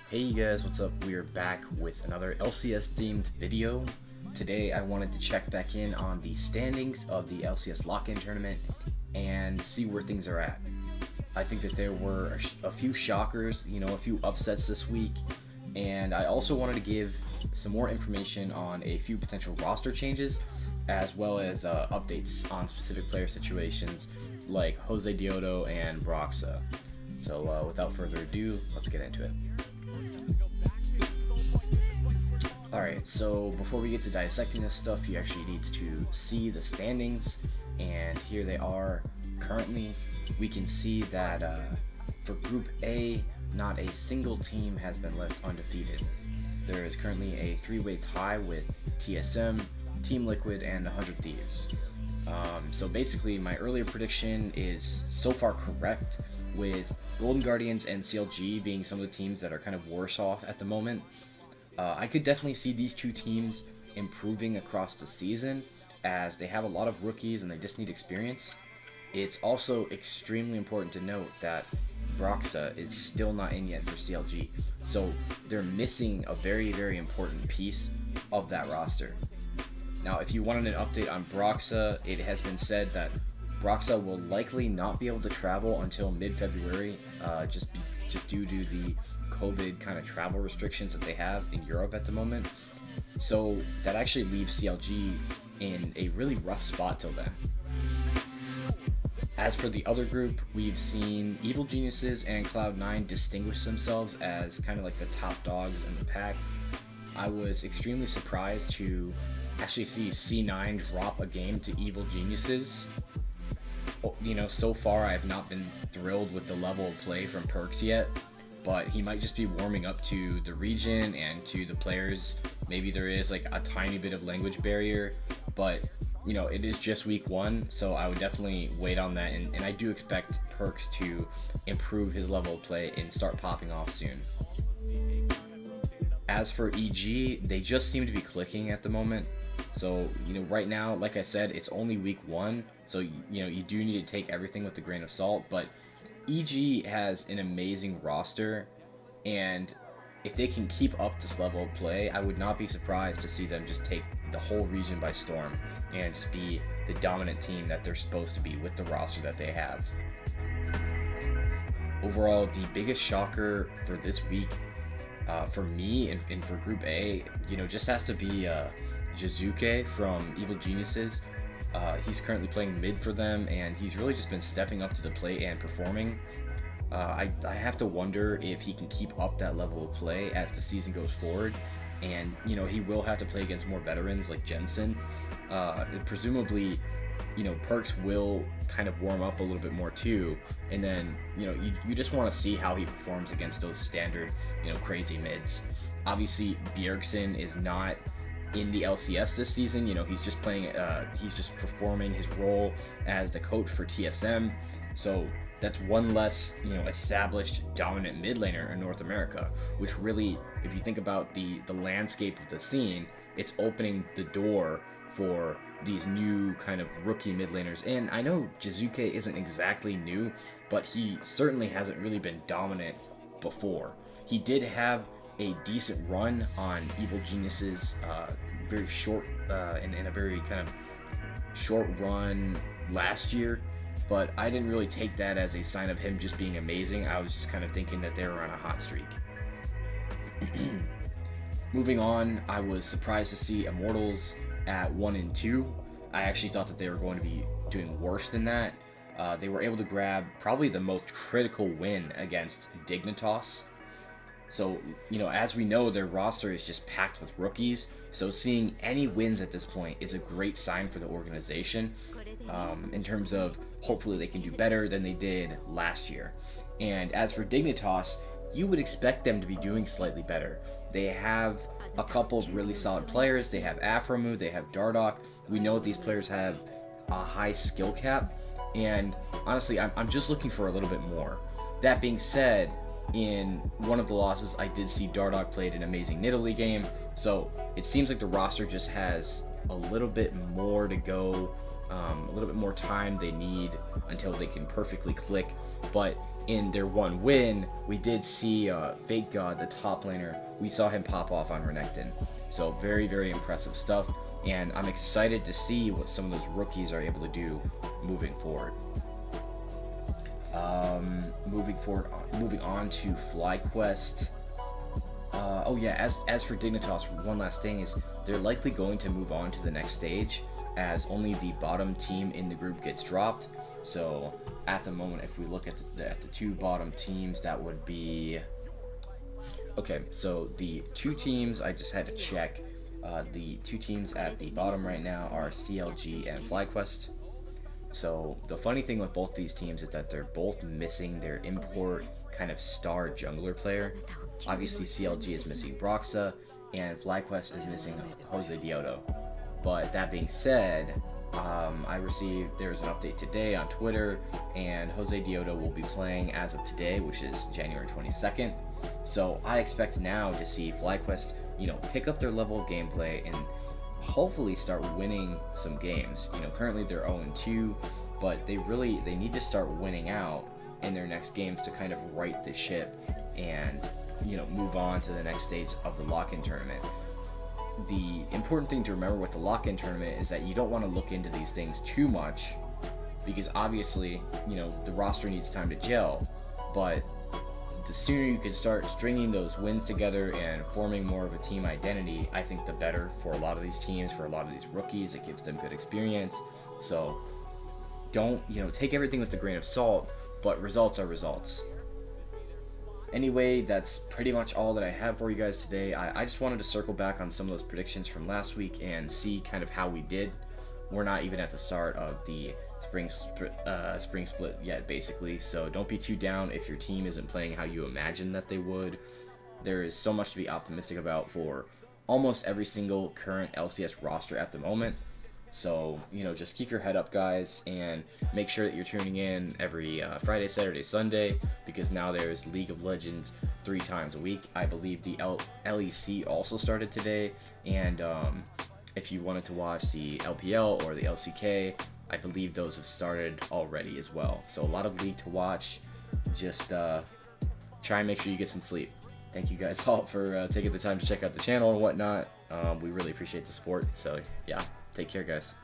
Hey guys, what's up? We are back with another LCS themed video. Today I wanted to check back in on the standings of the LCS lock-in tournament and see where things are at. I think that there were a few shockers, a few upsets this week, and I also wanted to give some more information on a few potential roster changes as well as updates on specific player situations like Jose Diodo and Broxa. So without further ado, let's get into it. Alright, so before we get to dissecting this stuff, you actually need to see the standings, and here they are. Currently, we can see that for Group A, not a single team has been left undefeated. There is currently a three-way tie with TSM, Team Liquid, and the 100 Thieves. So basically, my earlier prediction is so far correct, with Golden Guardians and CLG being some of the teams that are kind of worse off at the moment. I could definitely see these two teams improving across the season as they have a lot of rookies and they just need experience. It's also extremely important to note that Broxa is still not in yet for CLG, so they're missing a very, very important piece of that roster. Now, if you wanted an update on Broxa, it has been said that Broxa will likely not be able to travel until mid-February, just due to the COVID kind of travel restrictions that they have in Europe at the moment. So that actually leaves CLG in a really rough spot till then. As for the other group, we've seen Evil Geniuses and Cloud9 distinguish themselves as kind of like the top dogs in the pack. I was extremely surprised to actually see C9 drop a game to Evil Geniuses. So far I have not been thrilled with the level of play from Perks yet, but he might just be warming up to the region and to the players. Maybe there is like a tiny bit of language barrier, but it is just week one, so I would definitely wait on that, and I do expect Perks to improve his level of play and start popping off soon. As for EG, they just seem to be clicking at the moment. So, right now, like I said, it's only week one, so, you do need to take everything with a grain of salt, but EG has an amazing roster, and if they can keep up this level of play, I would not be surprised to see them just take the whole region by storm and just be the dominant team that they're supposed to be with the roster that they have. Overall, the biggest shocker for this week, for me and for Group A, just has to be Jizuke from Evil Geniuses. He's currently playing mid for them, and he's really just been stepping up to the plate and performing. I have to wonder if he can keep up that level of play as the season goes forward, and he will have to play against more veterans like Jensen. Presumably, Perks will kind of warm up a little bit more too, and then you just want to see how he performs against those standard crazy mids. Obviously, Bjergsen is not in the LCS this season. He's just playing, he's just performing his role as the coach for TSM, so that's one less established dominant mid laner in North America, which really, if you think about the landscape of the scene, it's opening the door for these new kind of rookie mid laners. And I know Jizuke isn't exactly new, but he certainly hasn't really been dominant before. He did have a decent run on Evil Geniuses, very short, in a very kind of short run last year, but I didn't really take that as a sign of him just being amazing. I was just kind of thinking that they were on a hot streak. Moving on, I was surprised to see Immortals at 1-2. I actually thought that they were going to be doing worse than that. They were able to grab probably the most critical win against Dignitas. So, as we know, their roster is just packed with rookies, so seeing any wins at this point is a great sign for the organization, in terms of hopefully they can do better than they did last year. And as for Dignitas, you would expect them to be doing slightly better. They have a couple of really solid players. They have Afromu, they have Dardoch. We know these players have a high skill cap, and honestly, I'm just looking for a little bit more. That being said, in one of the losses, I did see Dardoch played an amazing Nidalee game, so it seems like the roster just has a little bit more to go a little bit more time they need until they can perfectly click. But in their one win, we did see Fake God, the top laner. We saw him pop off on Renekton. So very, very impressive stuff. And I'm excited to see what some of those rookies are able to do moving forward. Moving on to FlyQuest. Oh yeah, as for Dignitas, one last thing is they're likely going to move on to the next stage, as only the bottom team in the group gets dropped. So at the moment, if we look at the two bottom teams, that would be... Okay, so the two teams, I just had to check. The two teams at the bottom right now are CLG and FlyQuest. So the funny thing with both these teams is that they're both missing their import kind of star jungler player. Obviously CLG is missing Broxa, and FlyQuest is missing Jose Diodo. But that being said, there's an update today on Twitter, and Jose Diodo will be playing as of today, which is January 22nd. So I expect now to see FlyQuest, pick up their level of gameplay and hopefully start winning some games. Currently they're 0-2, but they need to start winning out in their next games to kind of right the ship and move on to the next stage of the lock-in tournament. The important thing to remember with the lock-in tournament is that you don't want to look into these things too much, because obviously the roster needs time to gel, but the sooner you can start stringing those wins together and forming more of a team identity, I think the better for a lot of these teams, for a lot of these rookies. It gives them good experience. So don't, take everything with a grain of salt, but results are results. Anyway, that's pretty much all that I have for you guys today. I just wanted to circle back on some of those predictions from last week and see kind of how we did. We're not even at the start of the spring split yet, basically, so don't be too down if your team isn't playing how you imagine that they would. There is so much to be optimistic about for almost every single current LCS roster at the moment. So, just keep your head up, guys, and make sure that you're tuning in every Friday, Saturday, Sunday, because now there's League of Legends 3 times a week. I believe the LEC also started today, and if you wanted to watch the LPL or the LCK, I believe those have started already as well. So a lot of league to watch. Just try and make sure you get some sleep. Thank you guys all for taking the time to check out the channel and whatnot. We really appreciate the support. So yeah, take care, guys.